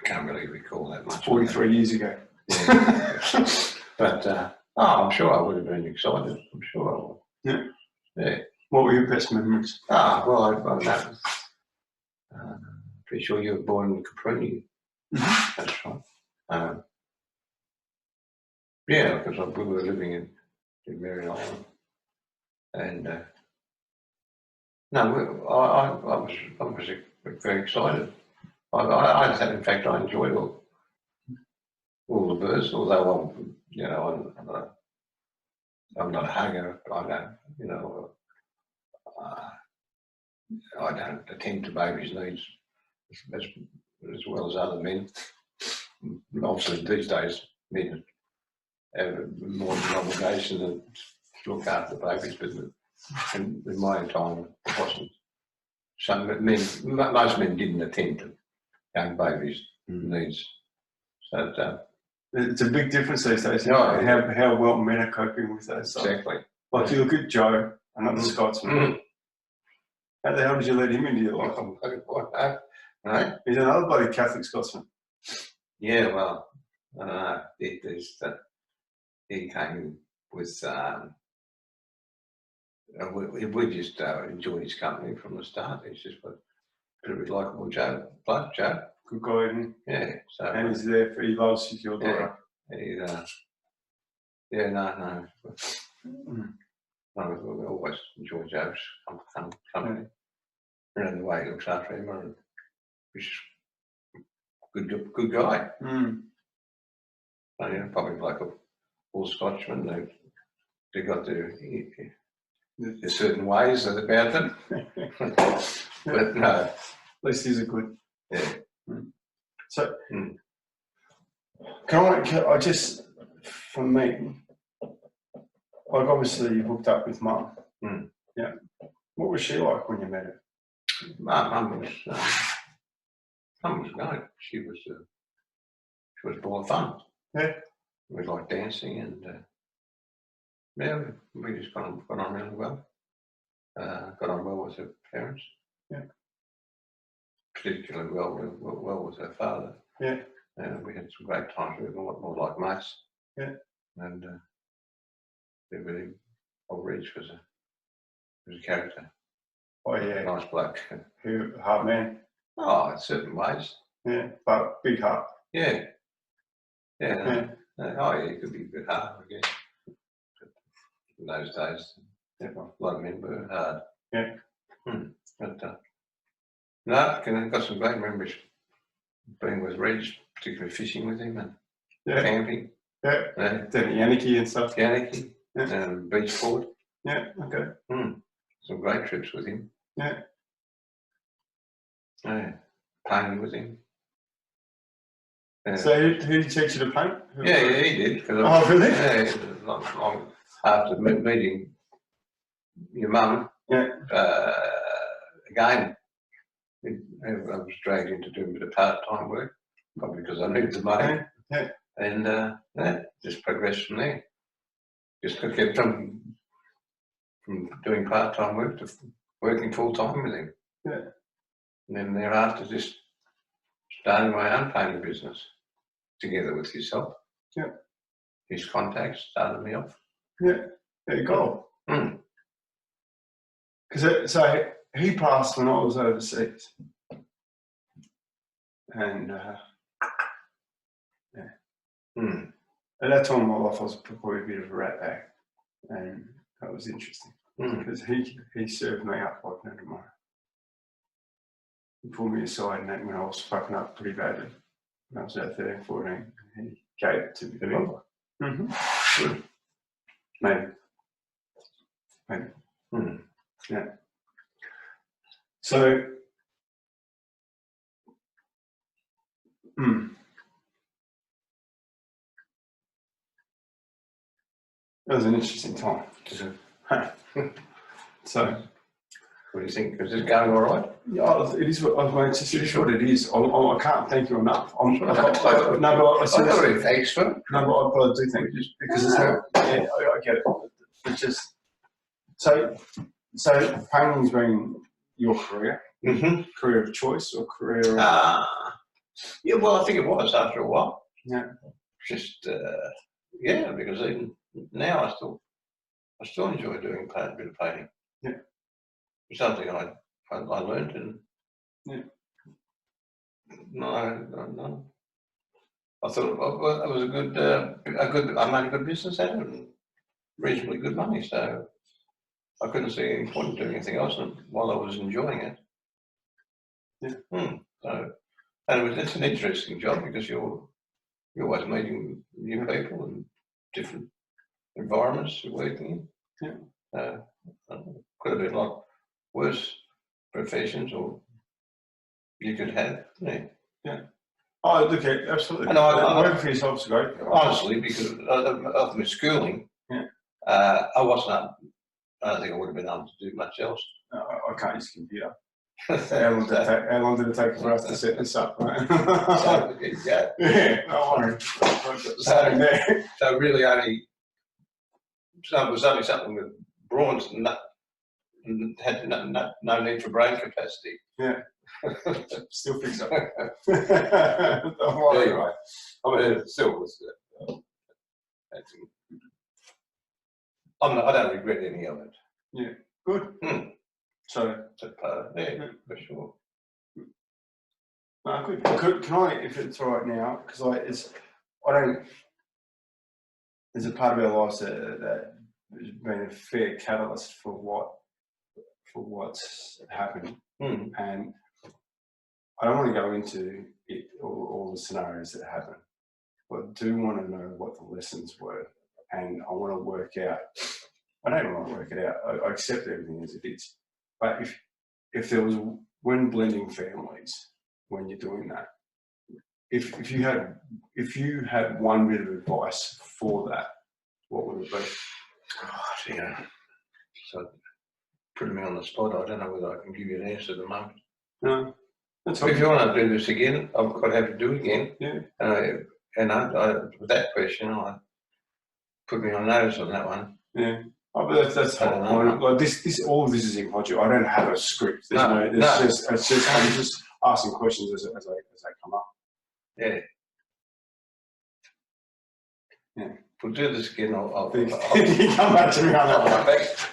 can't really recall that much. 43 years ago. Yeah. But I'm sure I would have been excited. I'm sure I would. Yeah. Yeah. What were your best memories? Well, pretty sure you were born in Capri. Mm-hmm. That's right. Yeah, because we were living in Mary Island, and no, I was very excited. In fact, I enjoyed all the birds, although I'm not a hugger. I don't attend to babies' needs as well as other men. Obviously, these days, men have more of an obligation to look after babies, but in my time, it wasn't. Most men didn't attend to young babies' needs. So it's a big difference these days. Yeah. How well men are coping with that. Exactly. Like you look at Joe, another Scotsman. How the hell did you let him into your life? Right? He's another bloody Catholic Scotsman. Yeah, well, I don't know. He came with. We just enjoyed his company from the start. He's just a bit likeable Joe. Good guy, isn't he? Yeah. So, and he's there he loves your daughter. Yeah. No. No, we always enjoy Joe's company. And the way he looks after him, he's a good guy. Probably like all Scotchmen, they got there's certain ways about them. But no. At least he's a good. Yeah. So, I just, for me, like obviously you hooked up with Mum. Yeah. What was she like when you met her? Mum was great. She was full of fun. Yeah. We liked dancing and we just got on really well. Got on well with her parents. Yeah. Particularly well with her father. Yeah. We had some great times. We were a lot more like mates. Yeah. And really, old Reg was a character. Oh yeah. Nice bloke. Hard man. Oh, in certain ways. Yeah, but big heart. Yeah. Yeah. He could be a bit hard, I guess. In those days, Definitely. A lot of men were hard. Yeah. But got some great memories being with Reg, particularly fishing with him and camping. Yeah. Doing Yannicky and stuff. Yannicky. Yeah. And beach sport. Yeah. Okay. Some great trips with him. Yeah. Yeah. Painting with him. So who did he teach you to paint? Yeah, he did. Oh, really? Yeah, long after meeting your mum. Yeah. Again, I was dragged into doing a bit of part-time work, probably because I needed the money. Yeah. And just progressed from there. Just kept from doing part-time work to working full-time with him. Yeah. And then thereafter, just starting my own painting business together with his help. Yeah. His contacts started me off. Yeah. There you go. Because so he passed when I was overseas, and at that time in my life I was probably a bit of a rat bag, and that was interesting because he served me up like no tomorrow. He pulled me aside and that when I was fucking up pretty badly when I was about 13, 14, he gave it to me. Good. Maybe. Yeah. So, It was an interesting time. So, what do you think? Is it going all right? yeah, it is what it is what it is. I can't thank you enough. I don't really thanks for it. No, but I do thank you because it's not. Yeah, I get it. It's just so painting's been your career, career of choice or career. Yeah, well, I think it was after a while. Yeah. Just yeah, because even now I still enjoy doing a bit of painting. Yeah. It's something I learned, and yeah. No. I thought it was a good. I made a good business out of it, and reasonably good money. So I couldn't see any point in doing anything else while I was enjoying it. Yeah. So, and it's an interesting job because you're always meeting new people and different environments you're working in. Yeah. Could have been a lot worse professions, or you could have. Yeah. Oh, look, absolutely. And working for yourself's great. Honestly, because of my schooling, I wasn't. I don't think I would have been able to do much else. I can't use a computer. How long did it take for us to set this up? Right? Yeah, no worries. So really, it was only something with bronze and had no need for brain capacity. Yeah. Still fix up. Don't worry. Anyway, I mean, it still was. I don't regret any of it. Yeah, good. So, yeah, for sure. No, good. Can I, if it's all right now, because there's a part of our lives that has been a fair catalyst for what's happened, and I don't want to go into it all the scenarios that happen, but I do want to know what the lessons were, and I want to work out. I don't want to work it out. I accept everything as it is, but if there was, when blending families, when you're doing that, if you had one bit of advice for that, what would it be? Oh, yeah. So putting me on the spot, I don't know whether I can give you an answer at the moment. No. If you want to do this again, I've got to have to do it again. Yeah. And with that question, I put me on notice on that one. Yeah. Oh, but that's the whole point. Like all of this is impromptu. I don't have a script. It's just I'm just asking questions as they come up. Yeah. Yeah. We'll do this again. I'll you come back to me on that one.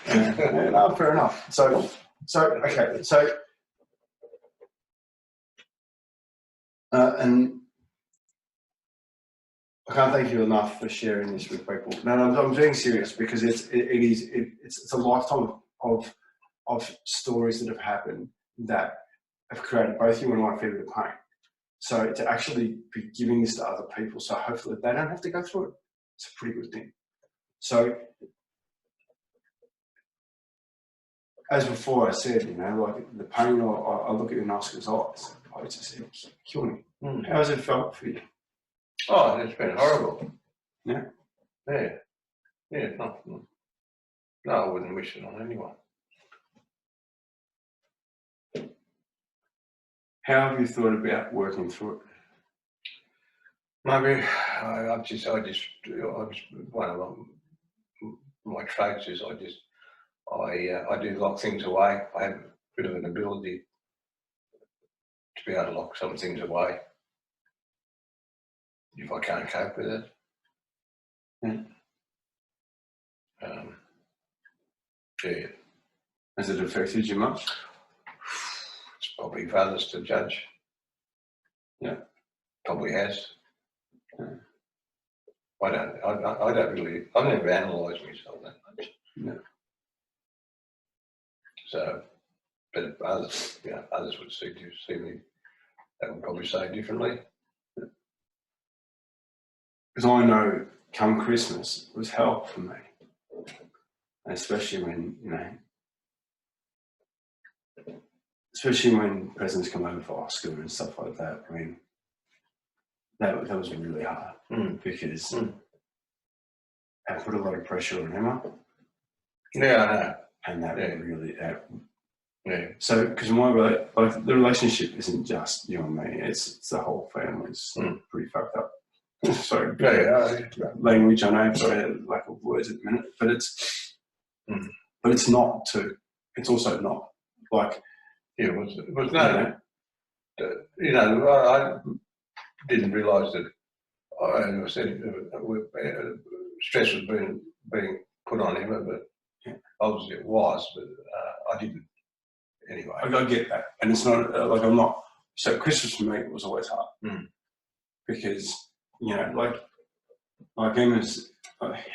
Yeah, no, fair enough. So okay. So and I can't thank you enough for sharing this with people. No, I'm being serious because it's a lifetime of stories that have happened that have created both you and I a fair bit of pain. So to actually be giving this to other people, so hopefully they don't have to go through it, it's a pretty good thing. So as before I said, like the pain, I look at you in Oscar's eyes. I just said, kill me. How has it felt for you? Oh, it's been horrible. Yeah. Yeah. Yeah. No, I wouldn't wish it on anyone. How have you thought about working through it? Maybe I just one of my traits is I do lock things away. I have a bit of an ability to be able to lock some things away if I can't cope with it. Yeah. Has it affected you much? It's probably for others to judge. Yeah. Probably has. Yeah. I don't really. I've never analysed myself that much. No. So, but others would see me. They would probably say differently. Because I know, come Christmas was hell for me, especially when especially when presents come over for Oscar and stuff like that. I mean, that was really hard because and put a lot of pressure on Emma. Yeah, I know. And that really, yeah. So, because like the relationship isn't just you and me; it's the whole family. It's pretty fucked up. Sorry, language. I know, sorry, lack of words at the minute, but it's not too. It's also not like it was no. You know, I didn't realise that. I said stress was being put on him, but obviously it was. But I didn't. Anyway, I get that, and it's not like I'm not. So Christmas for me was always hard because you know, like Emma's,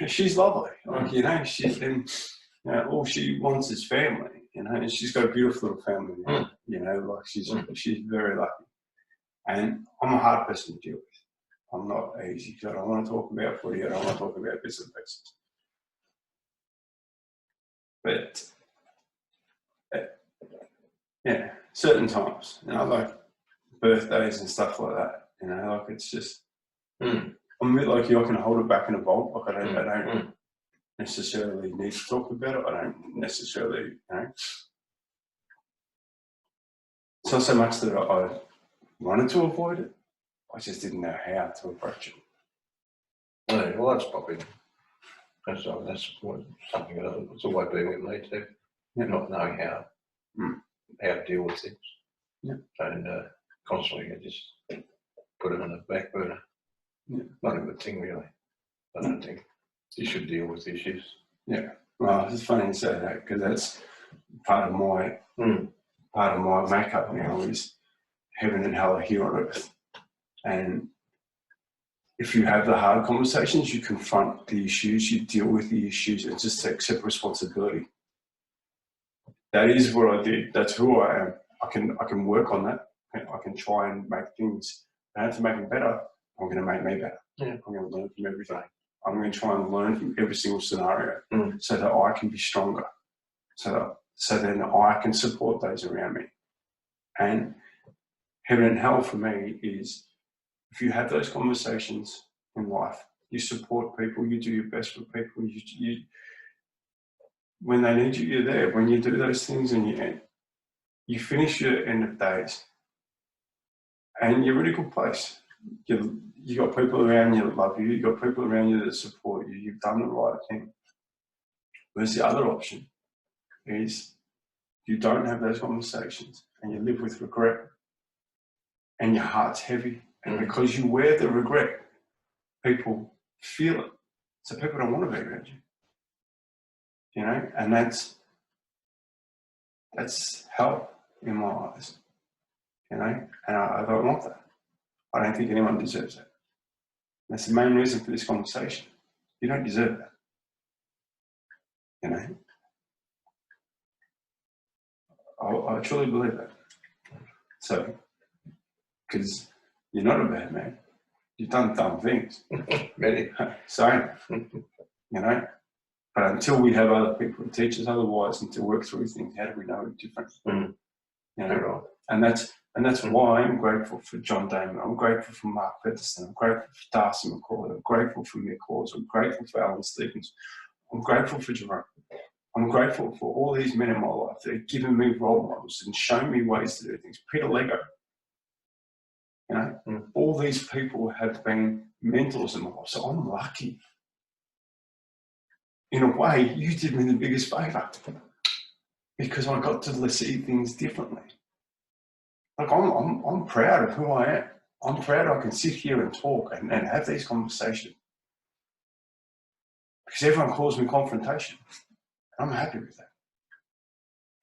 she's lovely. Like you know, she's been, you know, all she wants is family. You know, and she's got a beautiful little family. Now, you know, like she's very lucky, and I'm a hard person to deal with. I'm not easy because I don't want to talk about footy. I don't want to talk about bits and pieces. But yeah, certain times, you know, like birthdays and stuff like that. You know, like it's just. I'm a bit like you. I can hold it back in a vault. Like I don't necessarily need to talk about it. I don't necessarily, you know. It's not so much that I wanted to avoid it. I just didn't know how to approach it. No, well, that's probably that's something that's always been with me too. Not knowing how to deal with things. Yeah. And constantly I just put it on the back burner. Yeah. Not a good thing really. I don't think you should deal with issues. Yeah. Well, it's funny you say that because that's part of my makeup now is heaven and hell are here on earth. And if you have the hard conversations, you confront the issues, you deal with the issues, and just accept responsibility. That is what I did. That's who I am. I can work on that. I can try and make things. I don't have to make them better. I'm going to make me better. Yeah. I'm going to learn from everything. I'm going to try and learn from every single scenario so that I can be stronger. So then I can support those around me. And heaven and hell for me is if you have those conversations in life, you support people, you do your best for people, you when they need you, you're there. When you do those things and you finish your end of days and you're in a good place. You got people around you that love you, you got people around you that support you, you've done the right thing. Whereas the other option is you don't have those conversations and you live with regret and your heart's heavy. And because you wear the regret, people feel it. So people don't want to be around you. You know, and that's hell in my eyes. You know, and I don't want that. I don't think anyone deserves that. That's the main reason for this conversation. You don't deserve that. You know, I truly believe that. So, because you're not a bad man, you've done dumb things. Many. So, you know, but until we have other people to teach us otherwise and to work through things, how do we know it's different? You know, right. And that's why I'm grateful for John Damon. I'm grateful for Mark Featherstone. I'm grateful for Darcy McCall. I'm grateful for Mick Hawes. I'm grateful for Alan Stevens. I'm grateful for Jerome. I'm grateful for all these men in my life that have given me role models and shown me ways to do things. Peter Lego. You know, all these people have been mentors in my life. So I'm lucky. In a way, you did me the biggest favour because I got to see things differently. Like I'm proud of who I am. I'm proud I can sit here and talk and have these conversations because everyone calls me confrontation. I'm happy with that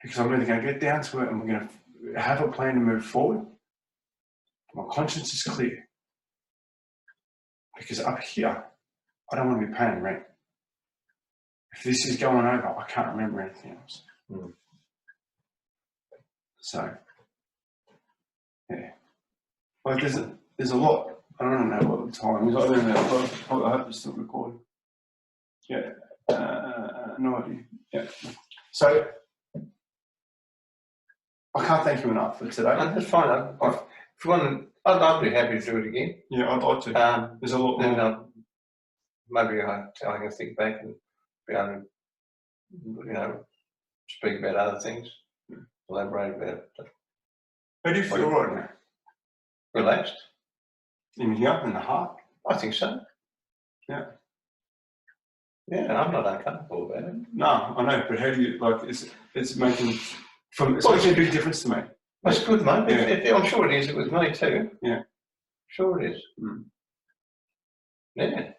because I'm really going to get down to it and we're going to have a plan to move forward. My conscience is clear because up here, I don't want to be paying rent. If this is going over, I can't remember anything else. So, yeah. Like there's a lot. I don't know what the time is. I don't know. I hope it's still recording. Yeah. No idea. Yeah. So, I can't thank you enough for today. That's fine. If you want, I'd be happy to do it again. Yeah, I'd like to. There's a lot more. maybe I can think back and be able to, you know, speak about other things, elaborate about it. How do you feel right now? Relaxed? In here, in the heart? I think so. Yeah. Yeah, I'm not uncomfortable about it. No, I know, but how do you, like, it's making a big difference to me. That's good, mate. Yeah. I'm sure it is with me too. Yeah. Sure it is. Mm. Yeah.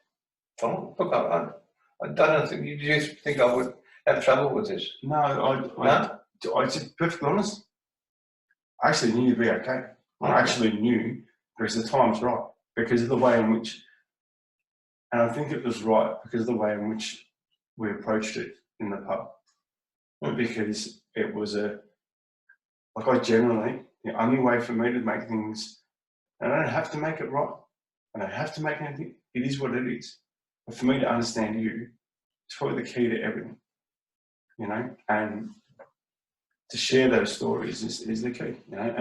Fine. Look, I don't think, you just think I would have trouble with this? No, I to be perfectly honest, I actually knew you'd be okay. I actually knew because the time's right, because of the way in which, and I think it was right because of the way in which we approached it in the pub. Because it was I generally, the only way for me to make things, and I don't have to make it right, I don't have to make anything, it is what it is. But for me to understand you, it's probably the key to everything, you know, and to share those stories is the key, you know,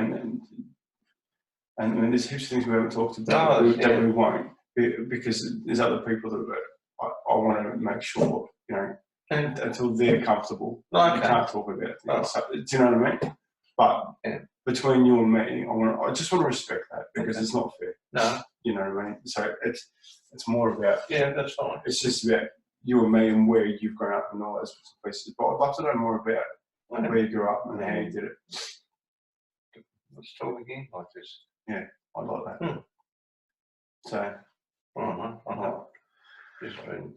and there's heaps of things we haven't talked about that we won't, because there's other people that I want to make sure, you know, until they're comfortable, you can't talk about things. So, do you know what I mean? But between you and me, I just want to respect that, because it's not fair. No. You know what I mean? So it's more about, that's fine. It's just about you and me and where you've grown up and all those places. But I'd love to know more about where you grew up and how you did it. Let's talk again like this. Yeah, I like that.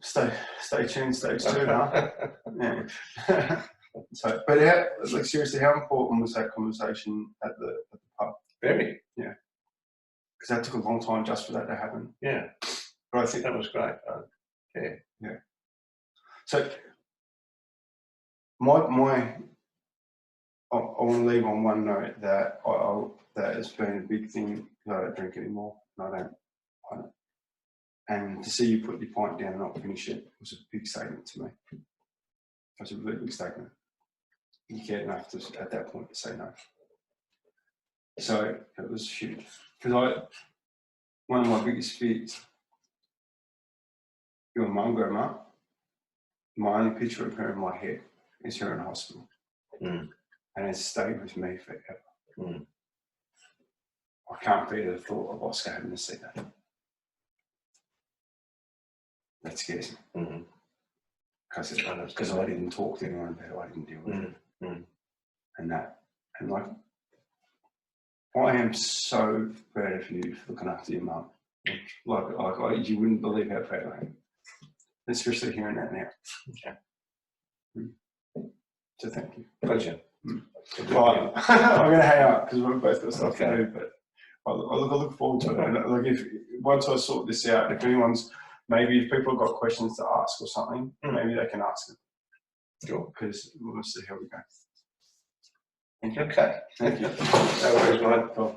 So, stay tuned, stage 2, huh? Yeah. So, but like seriously, how important was that conversation at the pub? Very. Yeah. Because that took a long time just for that to happen. Yeah. But I think that was great. Yeah. So, I want to leave on one note that that has been a big thing. I don't drink anymore, and I don't. And to see you put your pint down and not finish it was a big statement to me. It was a really big statement. You cared enough at that point to say no. So it was huge. Because one of my biggest fears, your mum, grandma, my only picture of her in my head is her in hospital. And it's stayed with me forever. I can't bear the thought of Oscar having to see that. That scares me. Because I didn't talk to anyone about it, I didn't deal with it. And like, I am so proud of you for looking after your mum. Like you wouldn't believe how proud I am. Especially hearing that now. Okay. So thank you. Pleasure. Well, I'm going to hang up because we've both got stuff to do, but I look forward to it. And like once I sort this out, if people have got questions to ask or something, maybe they can ask them. Sure. Because we'll see how we go. Okay. Thank you. No worries, mate. Cool.